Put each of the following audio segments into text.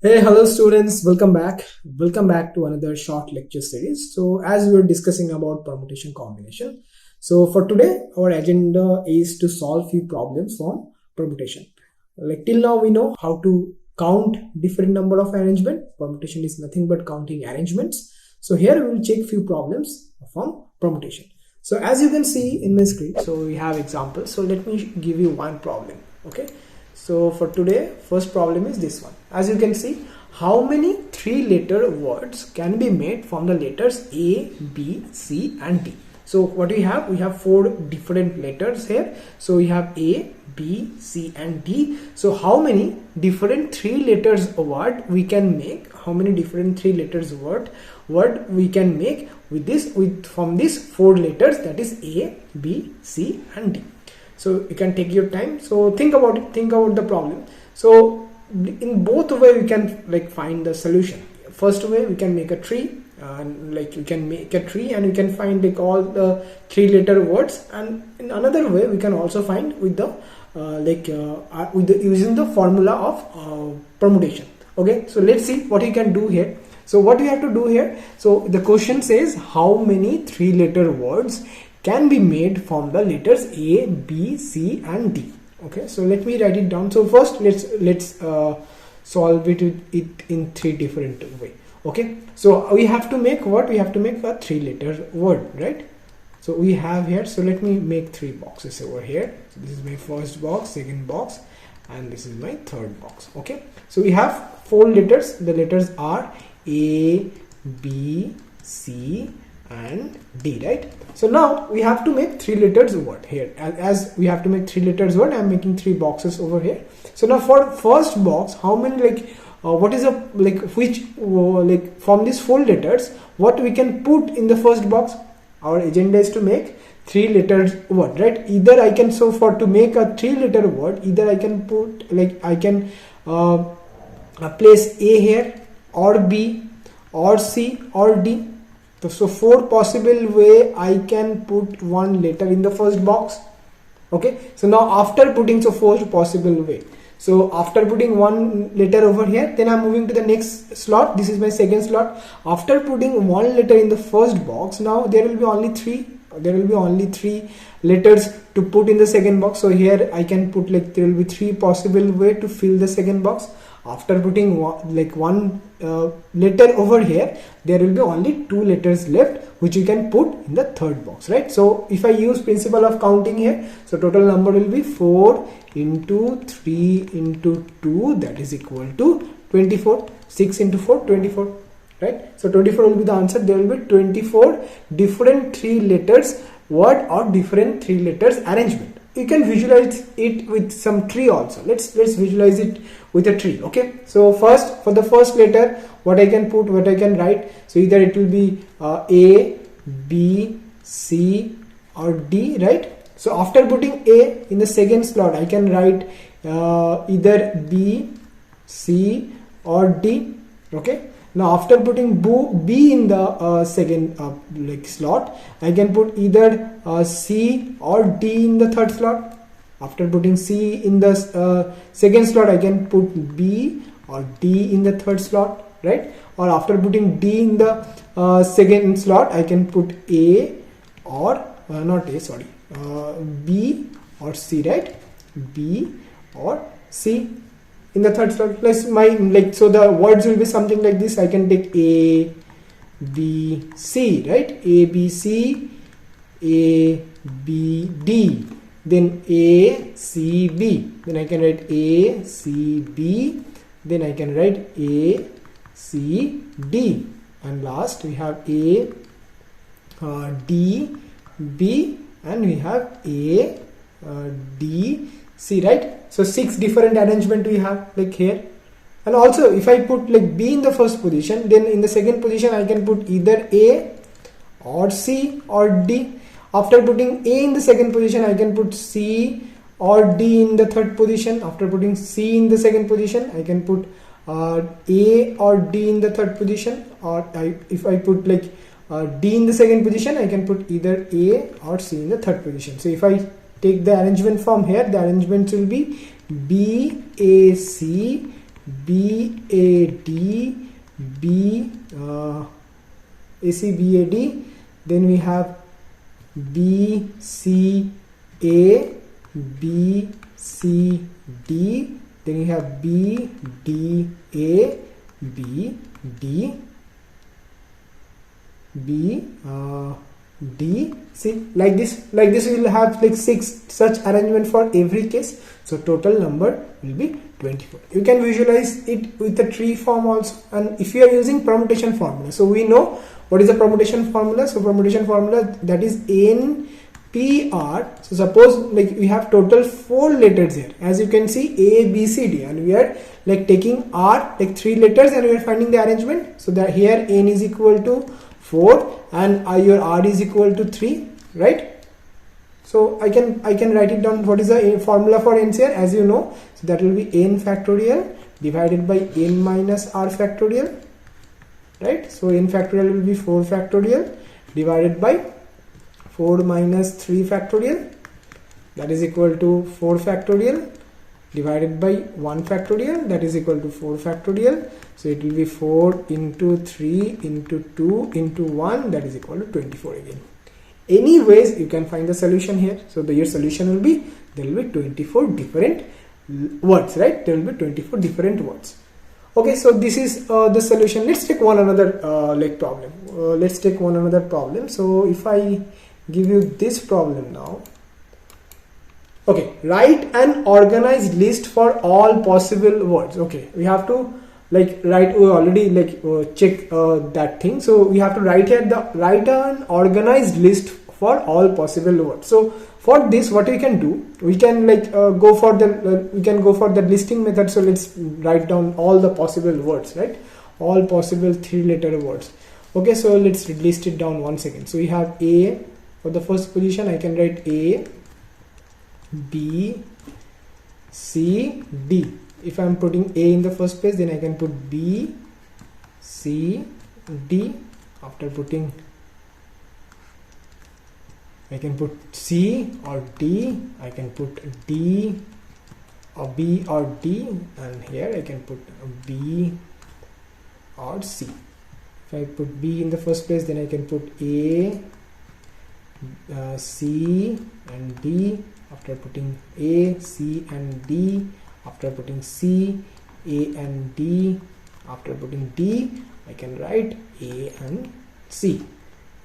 Hey, hello students, welcome back. Welcome back to another short lecture series. So as we were discussing about permutation combination, so for today our agenda is to solve few problems from permutation. Like till now we know how to count different number of arrangement. Permutation is nothing but counting arrangements. So here we will check few problems from permutation. So as you can see in my screen, so we have examples. So let me give you one problem. Okay. So for today, first problem is this one. As you can see, how many three-letter words can be made from the letters A, B, C and D? So what we have four different letters here. So we have A, B, C and D. So how many different three letters word we can make? How many different three letters word we can make from these four letters, that is A, B, C and D. So you can take your time. So think about it, think about the problem. So in both way we can like find the solution. First way we can make a tree, and like you can make a tree and you can find like all the three-letter words. And in another way we can also find with the using the formula of permutation. Okay, so let's see what you can do here. So what you have to do here, so the question says how many three-letter words can be made from the letters A, B, C and D. Okay, so let me write it down. So first let's solve it in three different way. Okay, so we have to make what? We have to make a three-letter word, right? So we have here, so let me make three boxes over here. So this is my first box, second box and this is my third box. Okay, so we have four letters. The letters are A, B, C and D, right? So now we have to make three letters word here. As we have to make three letters word, I'm making three boxes over here. So now for first box, how many what is a which from these four letters, what we can put in the first box? Our agenda is to make three letters word, right? Either I can, so for to make a three letter word, either I can put I can place A here or B or C or D. So four possible way I can put one letter in the first box. Okay, so now after putting, so four possible way. So after putting one letter over here, then I'm moving to the next slot. This is my second slot. After putting one letter in the first box, now there will be only three letters to put in the second box. So here I can put there will be three possible way to fill the second box. After putting one letter over here, there will be only two letters left which you can put in the third box, right? So if I use principle of counting here, so total number will be 4 into 3 into 2, that is equal to 24. 6 into 4, 24, right? So 24 will be the answer. There will be 24 different three letters word or different three letters arrangement. You can visualize it with some tree also. Let's visualize it with a tree. Okay, so first, for the first letter, what I can put, what I can write, so either it will be A, B, C or D, right? So after putting A in the second slot, I can write either B, C or D. Okay, now after putting B in the second slot, I can put either C or D in the third slot. After putting C in the second slot, I can put B or D in the third slot, right? Or after putting D in the second slot, I can put A or not A, sorry, B or C, right? B or C in the third slot. Plus my so the words will be something like this. I can take A, B, C, right? A, B, C, A, B, D, then A, C, B, then I can write A, C, B, then I can write A, C, D, and last we have A, D, B, and we have A, D, C, right? So 6 different arrangement we have here. And also if I put B in the first position, then in the second position I can put either A or C or D. After putting A in the second position, I can put C or D in the third position. After putting C in the second position, I can put A or D in the third position. Or if I put D in the second position, I can put either A or C in the third position. So if I take the arrangement from here, the arrangement will be B, A, C, BAD, ACBAD, then we have BCA, BCD, then you have BDA, BD, D. See, like this we will have like 6 such arrangement for every case, so total number will be 24. You can visualize it with a tree form also, and if you are using permutation formula, so we know what is the permutation formula. So permutation formula, that is NPR. So suppose like we have total 4 letters here, as you can see A, B, C, D, and we are like taking R like 3 letters and we are finding the arrangement. So that here N is equal to 4 and your R is equal to 3, right? So I can write it down. What is the formula for NCR? As you know, so that will be N factorial divided by N minus R factorial, right? So N factorial will be 4 factorial divided by 4 minus 3 factorial, that is equal to 4 factorial divided by 1 factorial, that is equal to 4 factorial. So it will be 4 into 3 into 2 into 1, that is equal to 24 again. Anyways, you can find the solution here. So your solution will be, there will be 24 different words, right? There will be 24 different words. Okay, so this is the solution. Let's take one another problem. Let's take one another problem. So if I give you this problem now, okay, write an organized list for all possible words. Okay, we have to like write, we already like check that thing. So we have to write here write an organized list for all possible words. So for this, what we can do, we can like go for the listing method. So let's write down all the possible words, right? All possible 3-letter words. Okay, so let's list it down once again. So we have A for the first position. I can write A, B, C, D. If I am putting A in the first place, then I can put B, C, D. After putting, I can put C or D. I can put D or B or D, and here I can put B or C. If I put B in the first place, then I can put A, C and D. After putting A, C and D, after putting C, A and D, after putting D, I can write A and C.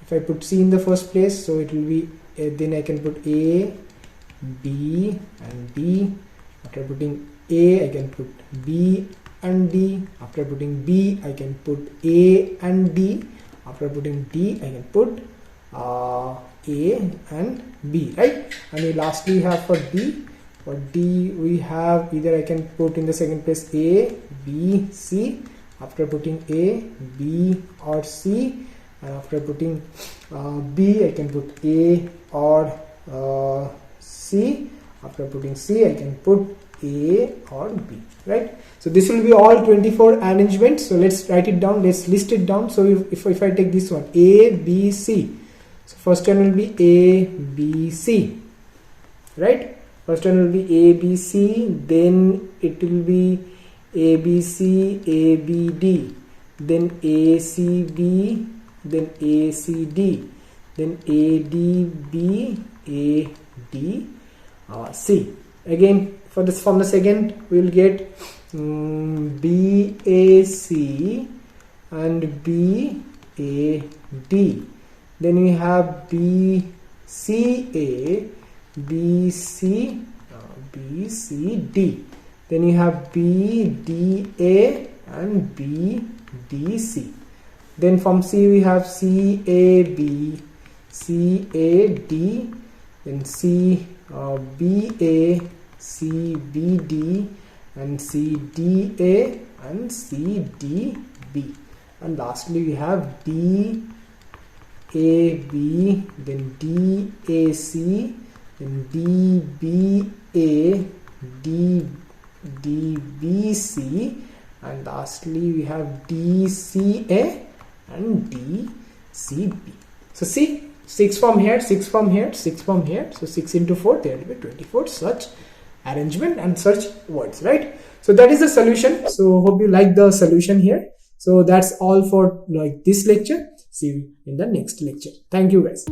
If I put C in the first place, so it will be then I can put A, B and D. After putting A, I can put B and D. After putting B, I can put A and D. After putting D, I can put A and B, right? And we lastly have for D. For D, we have either I can put in the second place A, B, C. After putting A, B or C, and after putting B, I can put A or C. After putting C, I can put A or B, right? So this will be all 24 arrangements. So let's write it down. Let's list it down. So if I take this one, A, B, C. So first one will be A, B, C, right? First one will be A, B, C. Then it will be A, B, C, A, B, D. Then A, C, B. Then A, C, D. Then A, D, B, A, D, C. Again, for this from the second, we will get B, A, C and B, A, D. Then we have B, C, A, B, C, B, C, D. Then you have B, D, A and B, D, C. Then from C we have C, A, B, C, A, D. Then C, B, A, C, B, D and C, D, A and C, D, B. And lastly we have D, A, B, then D, A, C, then D, B, A, D, D, B, C, and lastly we have D, C, A and D, C, B. So see, 6 from here, 6 from here, 6 from here. So 6 into 4, there will be 24 such arrangement and such words, right? So that is the solution. So hope you like the solution here. So that's all for like this lecture. See you in the next lecture. Thank you guys.